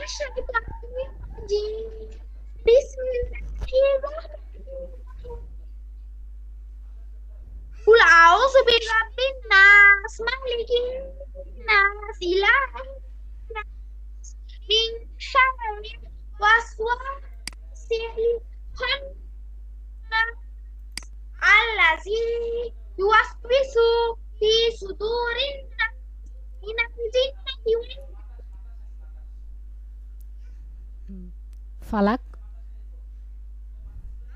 الشيطان الرجيم بسم الله الرحمن الرحيم قل أعوذ برب الناس ملك الناس إله الناس من شر الوسواس الخناس الذي يوسوس في صدور الناس من الجنة والناس ফালাক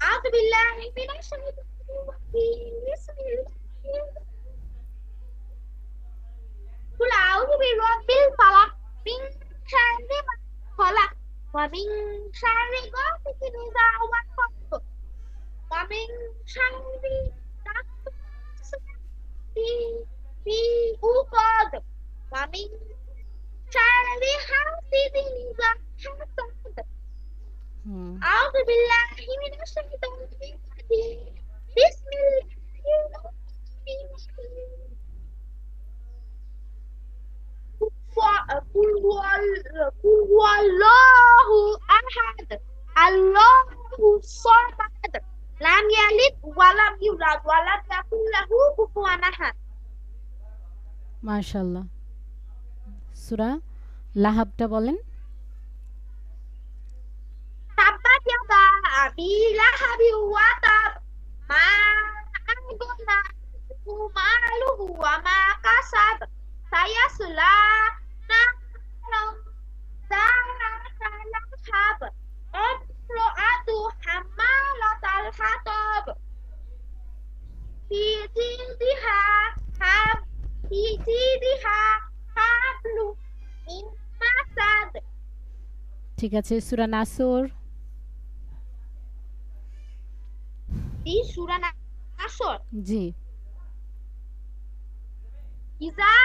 أعوذ بالله من الشيطان الرجيم بسم الله قل أعوذ برب الفلق من شر ما خلق ومن شر غاسق إذا وقب ومن شر النفاثات في العقد ومن شر حاسد إذا حسد أعوذ بالله من الشيطان الرجيم بسم الله الرحمن الرحيم قل هو الله أحد الله الصمد لم يلد ولم يولد ولم يكن له كفوا أحد মাশাআল্লাহ সূরা লাহাবটা বলেন تبت يدا أبي لهب وتب ما أغنى عنه ماله وما كسب سيصلى نارا ذات لهب امرأته حمالة الحطب في جيدها حبل من مسد ঠিক আছে সূরা নাসর في سورة نصر জি إذا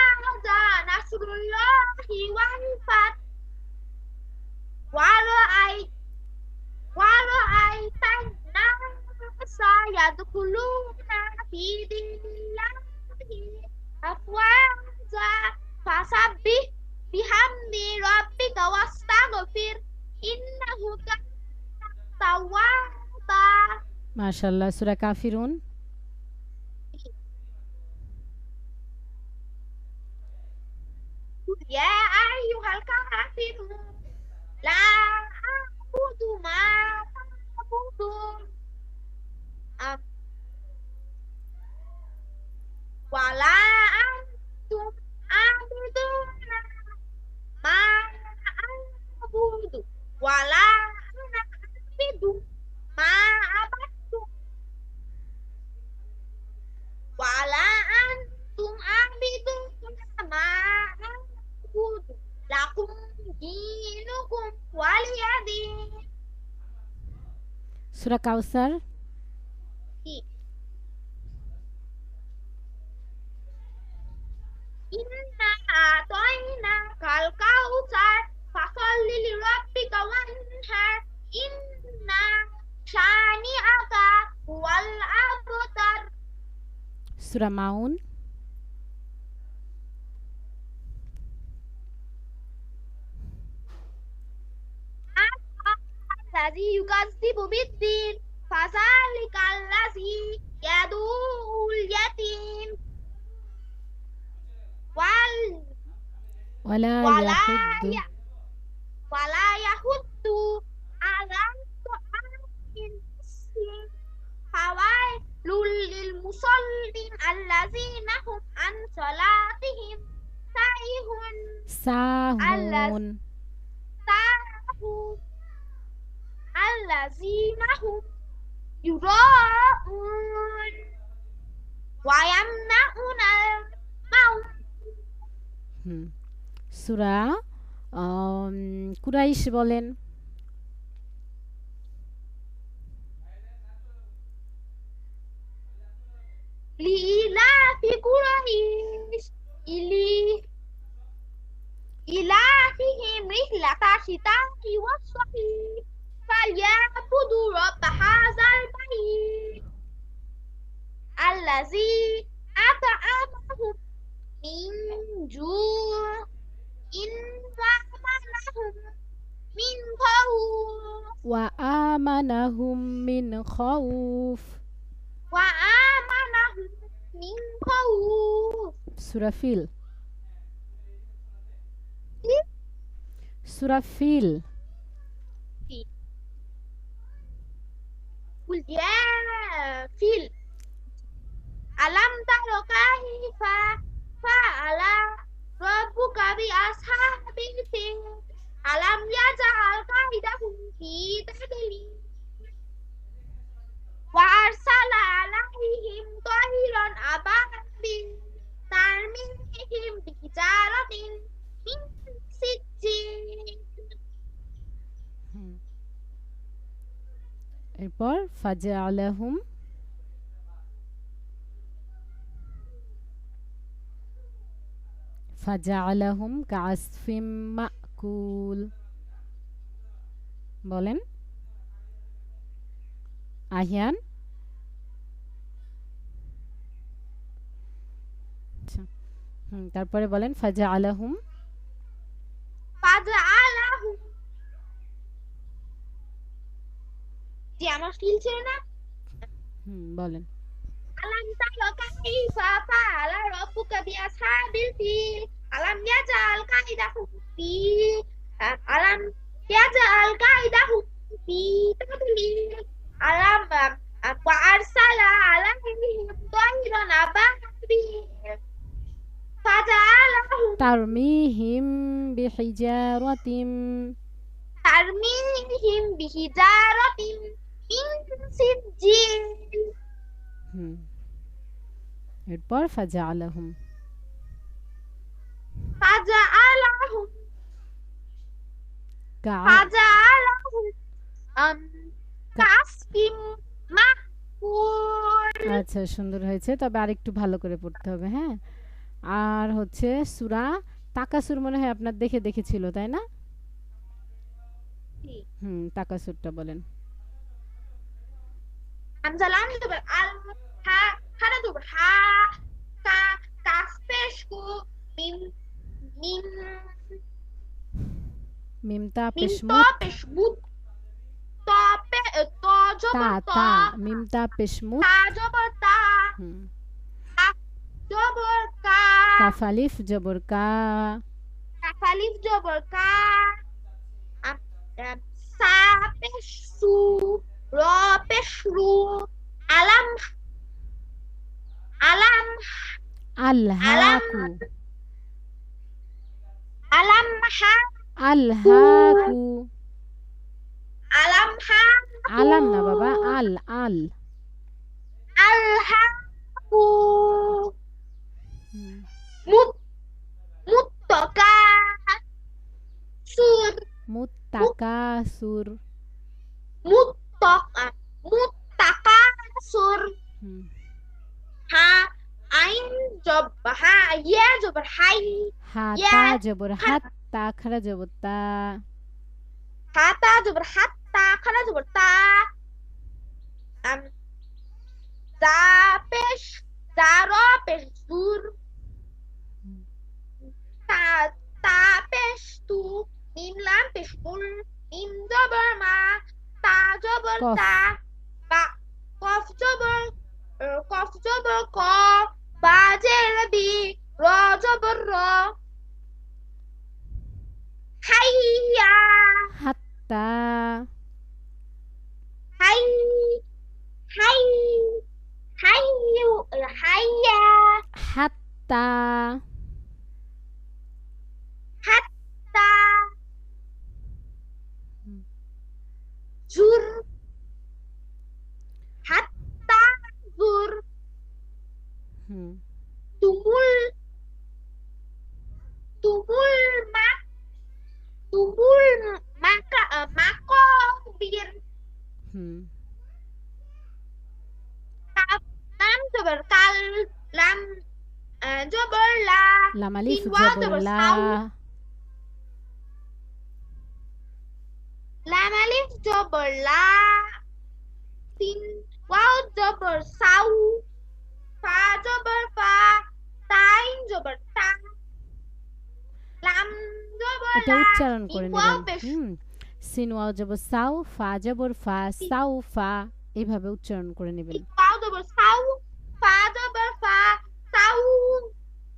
جاء نصر الله والفتح ورأيت الناس يدخلون في دين الله أفواجا فسبح بحمد ربك واستغفر إنه كان توابا মাশাআল্লাহ সূরা কাফিরুন يا أيها الكافرون لا أعبد ما تعبدون ولا أنتم عابدون ما أعبد ولا أنا عابد ما عبدتم ولا أنتم عابدون ما أعبد لكم دينكم ولي دين সূরা কাউসার إنا أعطيناك الكوثر فصل لربك وانحر إن شانئك هو الأبتر সূরা মাউন الذي يكذب بالدين فذلك الذي يدعو اليتيم ولا ولا يحض ولا يحض على طعام المسكين فويل للمصلين الذين هم عن صلاتهم সাহুন ساهون الذين هم يراءون ويمنعون الموت সূরা কুরাইশ বলেন لإلاف قريش إلافهم رحلة الشتاء والصيف فليعبدوا رب هذا البيت الذي أطعمهم من جوع إن آمنهم وآمنهم من خوف وآمنهم من خوف সূরা ফিল সূরা ফিল قل يا فيل ألم تر كيف فعل ربك بأصحاب الفيل ألم يجعل كيدهم في تدليل وأرسل عليهم طيرا أبابيل ترميهم بحجارة من سجيل এরপর ফাজআলাহুম ফাজআলাহুম কাআসফিম মাকুল বলেন আহিয়ান আচ্ছা তারপরে বলেন ফাজআলাহুম فجعلهم যে আমার ফিল ছিল না বলেন আলাম তারা কাইফা ফাআলা রাব্বুকা বিআসহাবিল ফিল আলাম ইয়াজআল কাইদাহুম ফি আলাম ইয়াজআল কাইদাহুম ফি তাদলিল আলাম ওয়া আরসালা আলাইহিম তায়রান আবাবিল ফাজআলাহুম তারমিহিম বিহিজারাতিম তারমিহিম বিহিজারাতিন মিন সিজ্জিল এরপর ফাজআলাহুম ফাজআলাহুম কাসফিম মাকুল আচ্ছা সুন্দর হয়েছে তবে আরেকটু ভালো করে পড়তে হবে হ্যাঁ আর হচ্ছে সূরা তাকাসুর মনে হয় আপনার দেখে দেখেছিল তাই না তাকাসুরটা বলেন আমজালাম জবর আল হা খানা জবর হা কা কাফেশকু মিম মিম মিমতা মিম পেশমুত তো পেশমুত তো পে তো তা জবর তা তা মিমতা পেশমুত তা জবর তা তা জবর কা কাফ আলিফ জবর কা কাফালিফ জবর কা সা পেশু র পেশরু আলাম আলাম আলহাকু আলাম হা আলহাকু আলাম হা আলাম না বাবা আল আল আলহাকু মুত মুত্তাকা সুর মুত্তাকাসুর মুত্তাকা সুর হা আইন জব হা ইয়া জবর হাই হাতা জবর হাত তা খারা জবর তা হাতা জবর হাত্তা খানা জবর তা দা পেশ দার পেশ সুর তা তা পেশ তু মিম লাম পেশ মুল মিম জবর মা তা জবর কফ। তা বা কফ জবর ক বা জের বি র জবর র হাইয়া হাত্তা হাই হাই হাইয়ু হাইয়া হাত্তা হাত্তা জুর হাত্তা জুর তুমুল তুমুল মা তুমুল মাকা মাকবির লাম জবর কাল লাম জবর লা লাম আলিফ তিন ওয়াও জবর জবর লা সাউ। লাম আলিফ জবর লা তিন ওয়াও জবর সাউ ফা জবর ফা তাইন জবর তা লাম জবর এটা লা উচ্চারণ করে তিন ওয়াও নেবেন পেশ সিন ওয়াও জবর সাউ, ফা জবর ফা, সাউফা, এভাবে উচ্চারণ করে নেবেন। ওয়াও জবর সাউ, ফা জবর ফা, সাউ,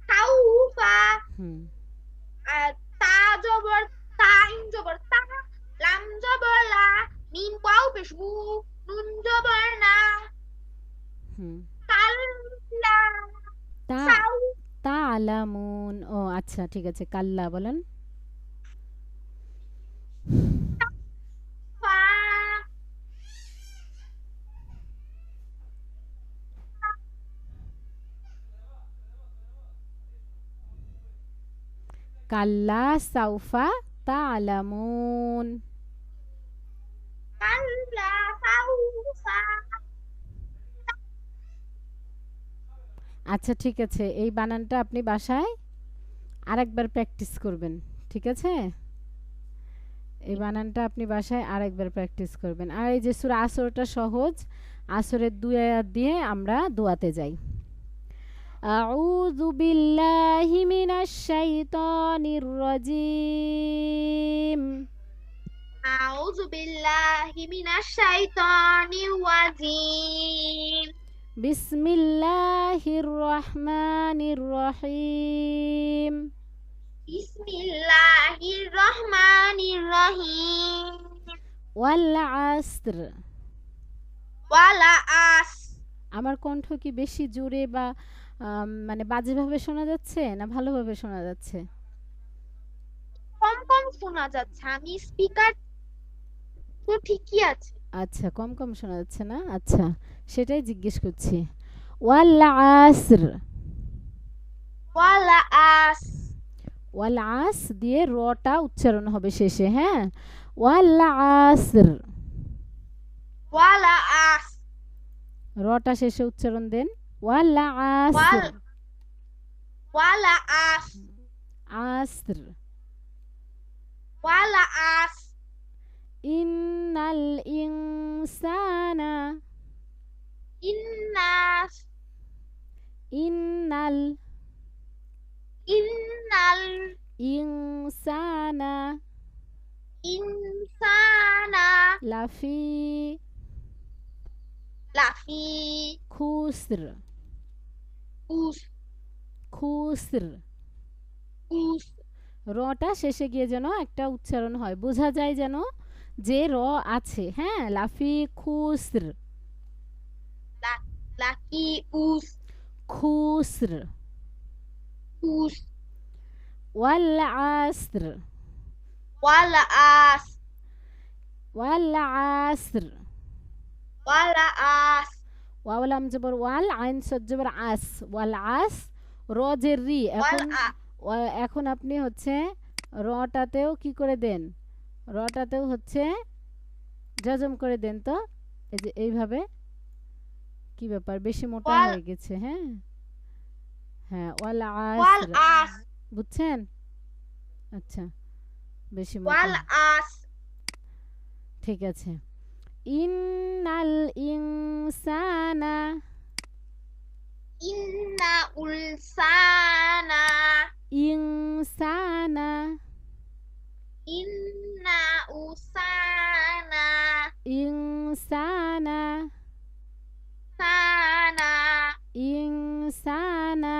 সাউফা। হুম। আর তা জবর তা, ইন জবর তা, লাম জবর লা, মিম ওয়াও পেশ মু, নুন জবর না, হুম। কাল্লা, তা সাউ, তালামুন। ও আচ্ছা, ঠিক আছে, কাল্লা বলেন। ফা, কাল্লা সাউফা তালামুন। কাল্লা, সাউফা। আচ্ছা, ঠিক আছে, এই বানানটা আপনি বাসায় আরেকবার প্র্যাকটিস করবেন, ঠিক আছে? এই বানানটা আপনি বাসায় আরেকবার প্র্যাকটিস করবেন। আর এই যে সূরা আসরটা সহজ, আসরের 2 আয়াত দিয়ে আমরা দোয়াতে যাই। আউযু বিল্লাহি মিনাশ শাইতানির রাজিম। আউযু বিল্লাহি মিনাশ শাইতানির রাজিম। বিসমিল্লাহির রহমানির রহিম। বিসমিল্লাহির রহমানির রহিম। ওয়াল আসর। ওয়ালা আস। আমার কণ্ঠ কি বেশি জোরে বা মানে বাজেভাবে শোনা যাচ্ছে না ভালোভাবে শোনা যাচ্ছে? কম কম শোনা যাচ্ছে, আমি স্পিকার তো ঠিকই আছে। আচ্ছা, কম কম শোনা যাচ্ছে না? আচ্ছা, সেটাই জিজ্ঞেস করছি। ওয়াল আসর। ওয়ালা আস। ওয়াল আস দিয়ে রটা উচ্চারণ হবে শেষে, হ্যাঁ? ওয়াল আসর। ওয়ালা আস। রটা শেষে উচ্চারণ দেন। ওয়াল আসর। ওয়ালা আস। আসর। ওয়ালা আস। ইন্নাল ইনসানা। ইন্নাস। ইন্নাল ইন্নাল ইনসানা ইনসানা লাফি লাফি খুসর। উস খুসর। উস। রটা শেষে গিয়ে যেন একটা উচ্চারণ হয়, বোঝা যায় যেন যে র আছে, হ্যাঁ? লাফি খুসর। লাকি উস। খুসর। উস। ওয়াল আসর। ওয়ালা আস। ওয়াল আসর। ওয়ালা আস। ওয়াও লাম জবর ওয়াল, আইন সদ জবর আস, ওয়াল আস। র জের রি। এখন আপনি হচ্ছে রটাতেও কি করে দেন? রটাতেও হচ্ছে জজম করে দেন তো। এই যে এইভাবে। কি ব্যাপার, বেশি মোটা হয়ে গেছে? হ্যাঁ হ্যাঁ, ওয়াল ওয়াল আসর। আস। বুঝছেন? আচ্ছা, বেশি ওয়াল মোটা। আস। ঠিক আছে। ইন্নাল ইনসানা। ইন্না উলসানা। ইনসানা। ইন্না উসানা। ইনসানা। সানা। ইনসানা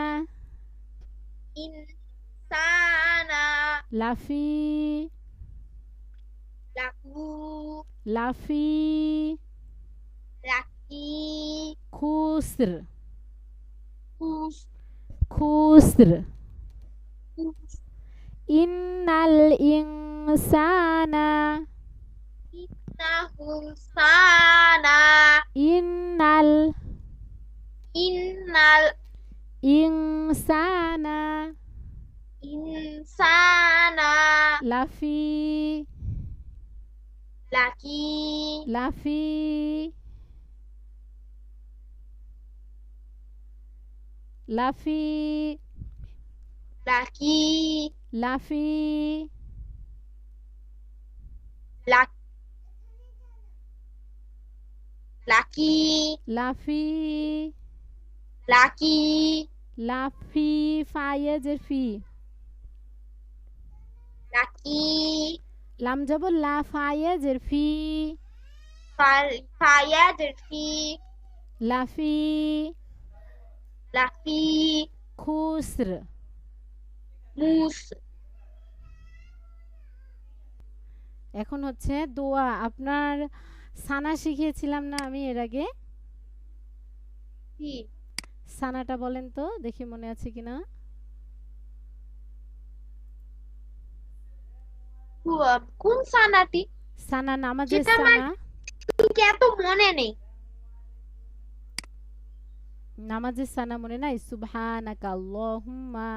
ইনসানা লাফি লাকু লাফি লাকি খুসর। কুস খুসর। কুস ইন্নাল ইনসানা। ইন্নাহুম সানা ইন্নাল ইন্নাল ইনসানা ইনসানা লাফি লাকি লাফি লাফি লাকি লাফি লাক লাকি লাফি লাকি লাফি ফায়েজের ফি। লাকি লাম জবর লা, ফা ইয়া জের ফি, ফা ইয়া জের ফি, লাফি, লাফি, খুসর। মুস। এখন হচ্ছে দোয়া। আপনার সানা শিখিয়েছিলাম না আমি এর আগে? কি সানাটা বলেন তো দেখি মনে আছে কিনা। কোন সানাটি? সানা নামাজের সেটা আমার সানা। ঠিক এত মনে নেই। নামাজের সানা মনে নাই? সুবহানাকা আল্লাহুম্মা।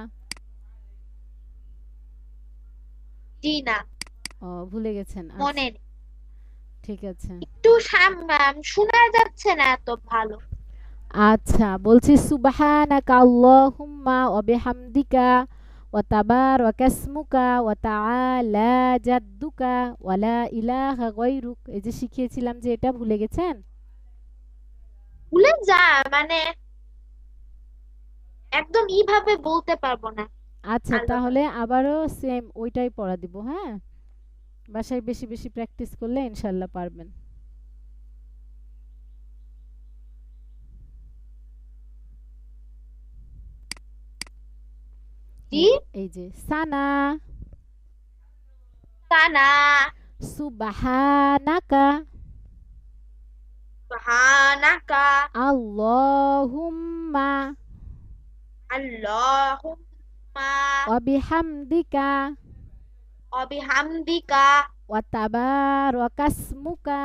জি না, ও ভুলে গেছেন, মনে আচ্ছা নেই। ঠিক আছে। একটু শোনা যাচ্ছে না এত ভালো। আচ্ছা বলছি সুবহানাকা আল্লাহুম্মা ওয়া বিহামদিকা ওয়া তাবারাকা ইসমুকা ওয়া তাআলা জাদ্দুকা ওয়া লা ইলাহা গায়রুক। এই যে শিখিয়েছিলাম যে, এটা ভুলে গেছেন? ভুলে যা মানে একদম এইভাবে বলতে পারবো না। আচ্ছা আলাদা। তাহলে আবারও সেম ওইটাই পড়া দিব, হ্যাঁ? বাসায় বেশি বেশি প্র্যাকটিস করলে ইনশাল্লাহ পারবেন। জি। এই যে সানা, সানা, সুবহানাকা, সুবহানাকা, আল্লাহুম্মা, আল্লাহুম্মা, ওয়া বিহামদিকা, ওয়া বিহামদিকা, ওয়া তাবারাকা ইসমুকা,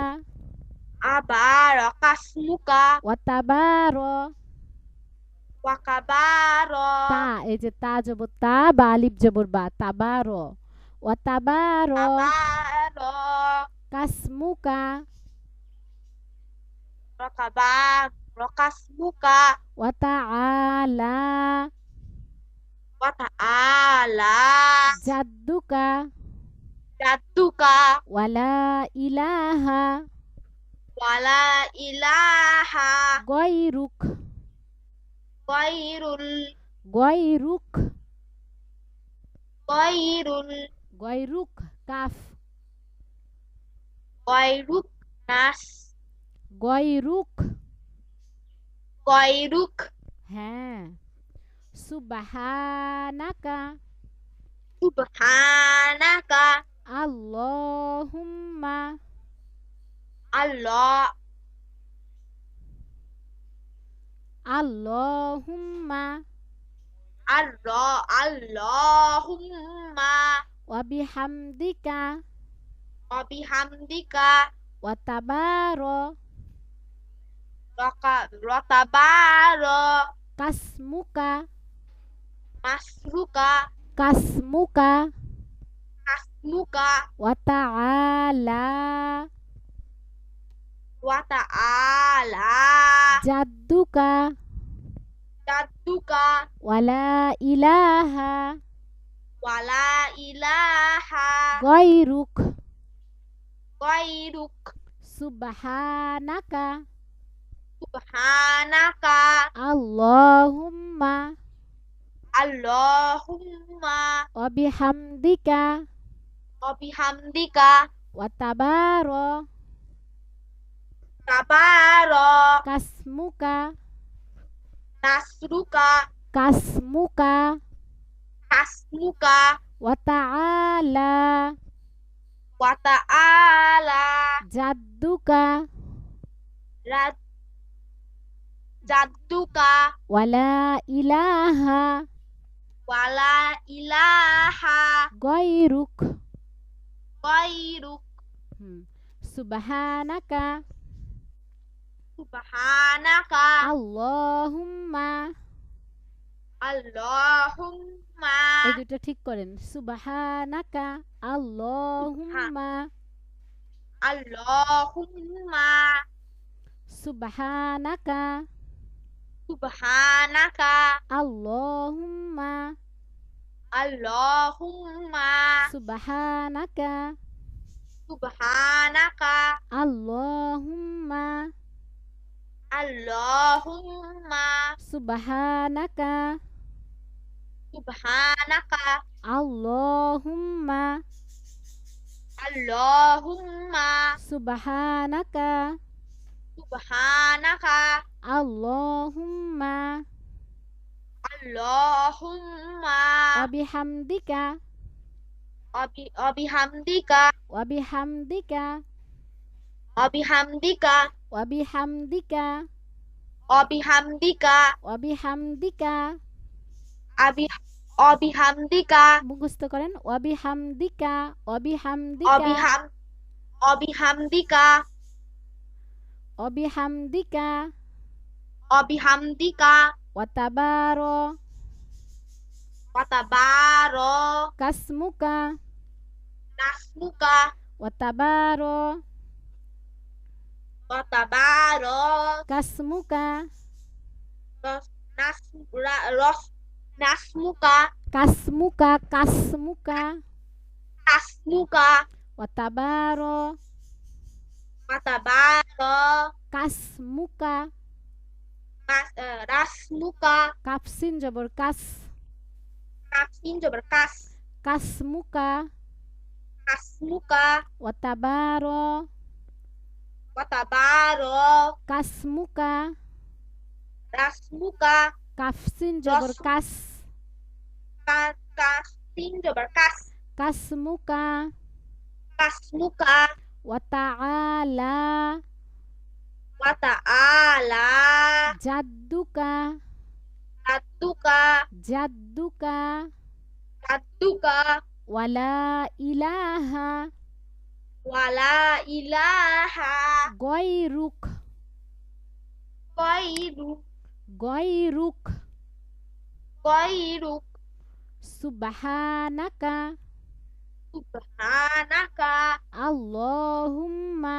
আবারাকা ইসমুকা, ওয়া তাবারা, ওয়া কাবারা, তা এই যে তা জবর তা, বা আলিফ জবর বা, তাবারা, ওয়া তাবারা আবারা, কাসমুকা, রাকাবারাকা ইসমুকা, ওয়া তাআলা ওয়া তাআলা জাদ্দুকা জাদ্দুকা, ওয়া লা ইলাহা ওয়া লা ইলাহা গায়রুক, গায়রুল গায়রুক, গায়রুল গায়রুক কাফ, গায়রুক নাস, গায়রুক, গায়রুক, হ্যাঁ। সুবহানাকা সুবহানাকা, আল্লাহুম্মা, আল্লাহ আল্লাহুম্মা আল্লাহুম্মা ওয়া বিহামদিকা ওয়া বিহামদিকা ওয়া তাবারা রতাবারা কাসমুকা মাসরুকা কাসমুকা আসমুকা ওয়া তাআলা ওয়া তাআলা জাদ্দুকা জাদ্দুকা ওয়া লা ইলাহা ওয়া লা ইলাহা গায়রুক গায়রুক সুবহানাকা সুবহানাকা আল্লাহুম্মা আল্লাহুম্মা ওয়া বিহামদিকা ওয়া বিহামদিকা ওয়া তাবারা তাবারা কাসমুকা নাসরুকা কাসমুকা হাসমুকা ওয়া তাআলা ওয়া তাআলা জাদ্দুকা জাদ্দুকা ওয়া লা ইলাহা ওয়া লা ইলাহা গায়রুক। গায়রুক সুবহানাকা সুবহানাকা আল্লাহুম্মা, আল্লাহুম্মা এই দুটো ঠিক করেন। সুবহানাকা আল্লাহুম্মা, আল্লাহুম্মা সুবহানাকা সুবহানাকা আল্লাহুম্মা, আল্লাহুম্মা সুবহানাকা সুবহানাকা আল্লাহুম্মা, আল্লাহুম্মা সুবহানাকা সুবহানাকা আল্লাহুম্মা, Allahumma. Subhanaka. Subhanaka. Allahumma. Allahumma. Wabihamdika. Wabihamdika. Wabihamdika. Wabihamdika. Wabihamdika. Wabihamdika. Wabihamdika. Wabihamdika. মুখস্থ করেন ওয়াবিহামদিকা ওয়াবিহামদিকা Wabihamdika. ওয়াবিহামদিকা Wabihamdika. ওয়াতাবারো Watabaro. কাসমুকা Nasmuka. ওয়াতাবারো Watabaro. কাসমুকা Nasmuka. কাসমুকা কাসমুকা Nasmuka. ওয়াতাবারো Watabaro. কাসমুকা Rasmuka. কাফসিন জবর কাস Kasin berkas. কাসমুকা Kasmuka. ওয়াতাবারো Watabaro. কাসমুকা Rasmuka. কাফসিন জবর কাস Kasin berkas. কাসমুকা Kasmuka. ওয়াতাআলা Wata'ala. জাদ্দুকা Jatuka. জাদ্দুকা Jatuka. ওয়ালা ইলাহা Wala ilaha. গয়রুক Gairuk. গয়রুক Gairuk. সুবহানাকা Subhanaka. আল্লাহুম্মা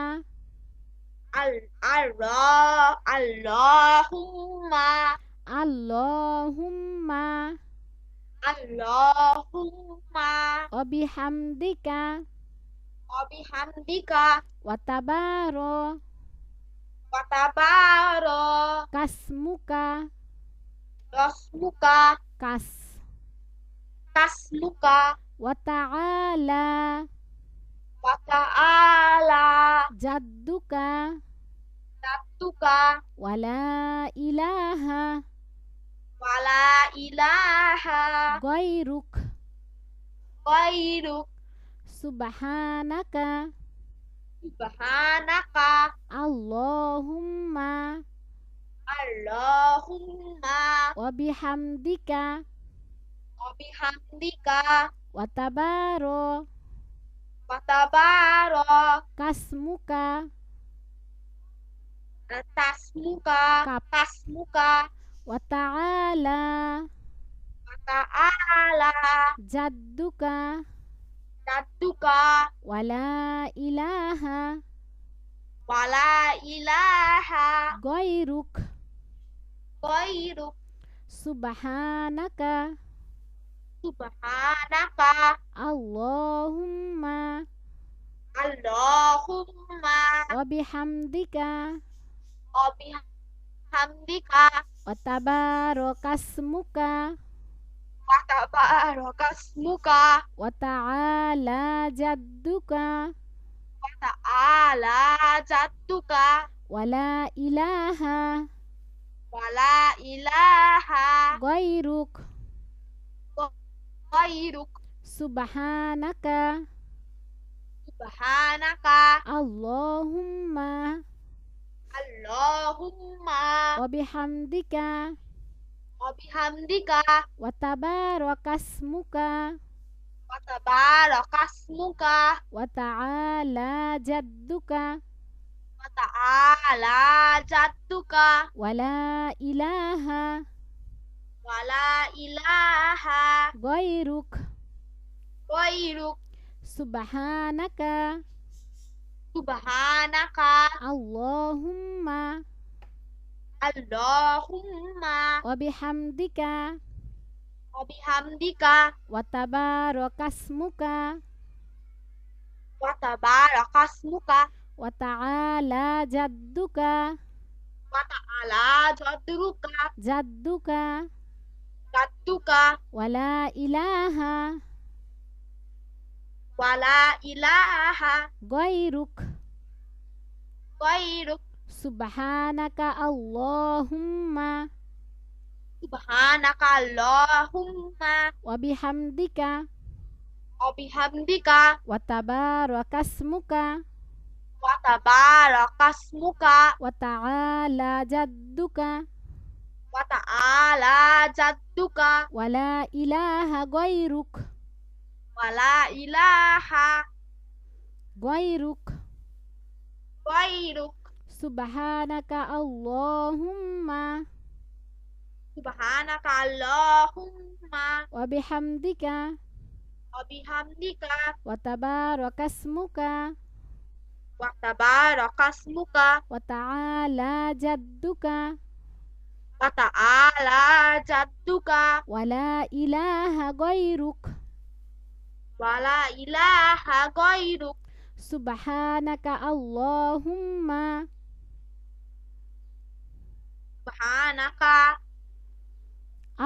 Allahumma. আল্লাহুম্মা Allahumma. ওয়াবিহামদিকা Wabihamdika. ওয়াতাবারো Watabaro. কাসমুকা Rasmuka. কাস Kasmuka. ওয়াতাআলা Wata'ala. জাদ্দুকা Jatuka. ওয়ালা ইলাহা Wala ilaha. গয়রুক Gairuk. সুবহানাকা Subhanaka. আল্লাহুম্মা Allahumma. ওয়াবিহামদিকা Wabihamdika. ওয়াতাবারো Watabaro. কাসমুকা Tasmuka. Kap. Tasmuka. ওয়াতাআলা Wata'ala. জাদ্দুকা Jatuka. ওয়ালা ইলাহা Wala ilaha. গয়রুক Gairuk. সুবহানাকা Subhanaka. আল্লাহুম্মা Allahumma. ওয়াবিহামদিকা Wabihamdika. ওয়াতাবারো কাসমুকা Watabarakasmuka. ওয়াতাআলা জাদ্দুকা Wata'ala. Jatuka. ওয়ালা ইলাহা Wala ilaha. গয়রুক Gairuk. সুবহানাকা Subhanaka. আল্লাহুম্মা Allahumma. ওয়াবিহামদিকা Wabihamdika. ওয়াতাবারো কাসমুকা Watabarakasmuka. ওয়াতাআলা জাদ্দুকা Wata'ala. Jatuka. ওয়ালা ইলাহা Wala ilaha. গয়রুক Gairuk. সুবহানাকা Subhanaka. আল্লাহুম্মা Allahumma. ওয়াবিহামদিকা Wabihamdika. ওয়াতাবারো কাসমুকা Watabarakasmuka. ওয়াতাআলা জাদ্দুকা Wata'ala. Jatuka. জাদ্দুকা Jatuka. ওয়ালা ইলাহা ওয়ালা ইলাহা গায়রুক গায়রুক সুবহানাকা আল্লাহুম্মা সুবহানাকা আল্লাহুম্মা ওয়া বিহামদিকা ওয়া বিহামদিকা ওয়া তাবারাকাসমুকা ওয়া তাবারাকাসমুকা ওয়া তাআলা জাদ্দুকা ওয়া তাআলা জাদ্দুকা ওয়ালা ইলাহা গায়রুক ওয়ালা ইলাহা গায়রুক গায়রুক সুবহানাকা আল্লাহুম্মা সুবহানাকা আল্লাহুম্মা ওয়া বিহামদিকা ওয়া বিহামদিকা ওয়া তাবারাকাসমুকা ওয়া তাবারাকাসমুকা ওয়া তাআলা জাদ্দুকা ওয়া তাআলা জাদ্দুকা ওয়ালা ইলাহা গায়রুক ওয়ালা ইলাহা গায়রুক সুবহানাকা আল্লাহুম্মা সুবহানাকা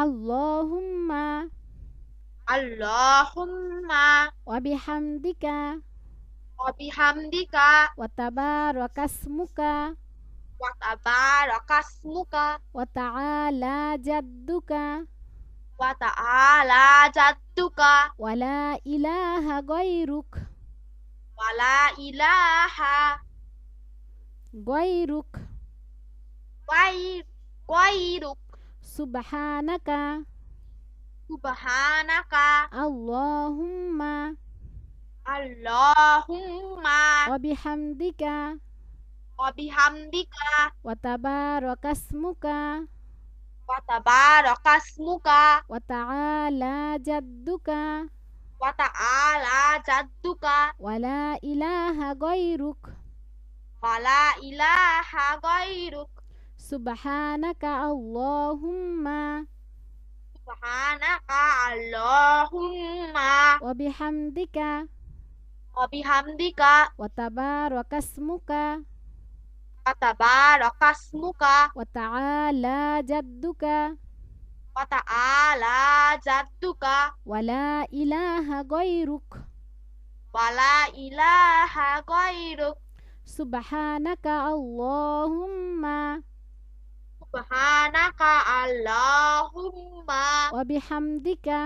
আল্লাহুম্মা আল্লাহুম্মা ওয়া বিহামদিকা ওয়া বিহামদিকা ওয়া তাবারাকাসমুকা ওয়া তাবারাকাসমুকা ওয়া তাআলা জাদ্দুকা ওয়া তাআলা জাদ্দুকা ওয়ালা ইলাহা গায়রুক ওয়ালা ইলাহা গায়রুক গায়রুক সুবহানাকা সুবহানাকা আল্লাহুম্মা আল্লাহুম্মা ওয়া বিহামদিকা ওয়া বিহামদিকা ওয়া তাবারাকাসমুকা ওয়া তাবারাকাসমুকা ওয়া তাআলা জাদ্দুকা ওয়া তাআলা জাদ্দুকা ওয়ালা ইলাহা গায়রুক ওয়ালা ইলাহা গায়রুক সুবহানাকা আল্লাহুম্মা সুবহানাকা আল্লাহুম্মা ওয়া বিহামদিকা ওয়া বিহামদিকা ওয়া তাবারাকাসমুকা ওয়া তাবারাকাসমুকা ওয়া তাআলা জাদ্দুকা ওয়া তাআলা জাদ্দুকা ওয়ালা ইলাহা গায়রুক ওয়ালা ইলাহা গায়রুক সুবহানাকা আল্লাহুম্মা সুবহানাকা আল্লাহুম্মা ওয়া বিহামদিকা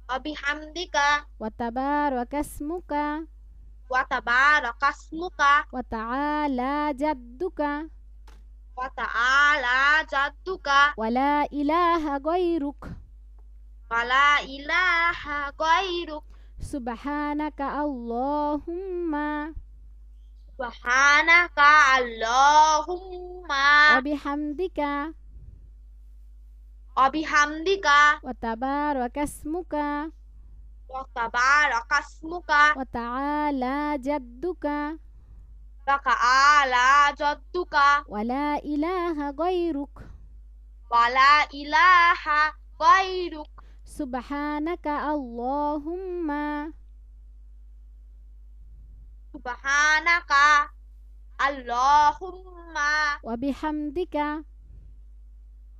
ওয়া বিহামদিকা ওয়া তাবারাকাসমুকা ওয়া তাবারাকাসমুকা ওয়া তাআলা জাদ্দুকা ওয়া তাআলা জাদ্দুকা ওয়ালা ইলাহা গায়রুক ওয়ালা ইলাহা গায়রুক সুবহানাকা আল্লাহুম্মা সুবহানাকা আল্লাহুম্মা ওয়া বিহামদিকা ওয়া বিহামদিকা ওয়া তাবারাকাসমুকা ওয়া তাবারাকাসমুকা ওয়া তাআলা জাদ্দুকা ওয়া তাআলা জাদ্দুকা ওয়ালা ইলাহা গায়রুক ওয়ালা ইলাহা গায়রুক সুবহানাকা আল্লাহুম্মা সুবহানাকা আল্লাহুম্মা ওয়া বিহামদিকা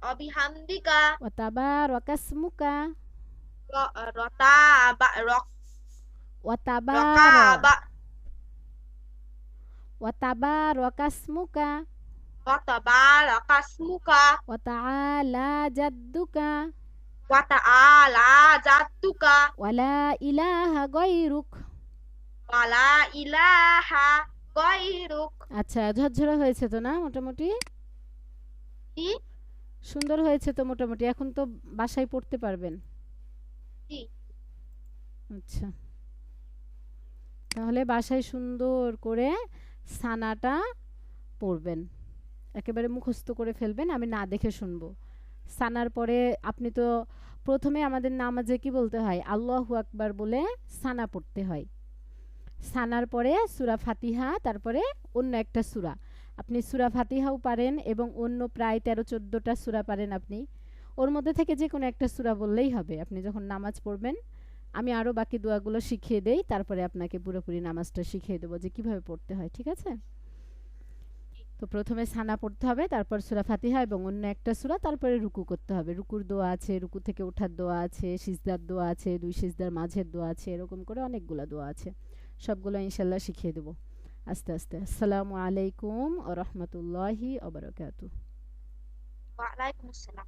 ওয়া বিহামদিকা ওয়া তাবারাকাসমুকা ওয়া তাবারাকাসমুকা ওয়া তাবারাকাসমুকা ওয়া তাআলা জাদ্দুকা ওয়া তাআলা জাদ্দুকা ওয়ালা ইলাহা গায়রুক ওয়ালা ইলাহা গায়রুক আচ্ছা ঝরঝরা হয়েছে তো না মোটামুটি জি সুন্দর হয়েছে তো মোটামুটি এখন তো বাসায় পড়তে পারবেন জি আচ্ছা তাহলে বাসায় সুন্দর করে সানাটা পড়বেন একেবারে মুখস্থ করে ফেলবেন আমি না দেখে শুনবো সানার পরে আপনি তো প্রথমে আমাদের নামাজে কি বলতে হয় আল্লাহু আকবার বলে সানা পড়তে হয় সানার পরে সূরা ফাতিহা তারপরে অন্য একটা সূরা আপনি সূরা ফাতিহাও পারেন এবং অন্য প্রায় 13-14টা সূরা পারেন আপনি ওর মধ্যে থেকে যে কোনো একটা সূরা বললেই হবে আপনি যখন নামাজ পড়বেন আমি আরো বাকি দোয়াগুলো শিখিয়ে দেই তারপরে আপনাকে পুরোপুরি নামাজটা শিখিয়ে দেব যে কিভাবে পড়তে হয় ঠিক আছে তো প্রথমে সানা পড়তে হবে, তারপর সূরা ফাতিহা এবং অন্য একটা সূরা, তারপরে রুকু করতে হবে। রুকুর দোয়া আছে, রুকু থেকে ওঠার দোয়া আছে, সিজদার দোয়া আছে, ২ সিজদার মাঝের দোয়া আছে, এরকম করে অনেকগুলা দোয়া আছে। সবগুলো ইনশাআল্লাহ শিখিয়ে দেব আস্তে, আস্তে। আসসালামু আলাইকুম ওয়া রাহমাতুল্লাহি ওয়া বারাকাতুহু। ওয়ালাইকুম আসসালাম।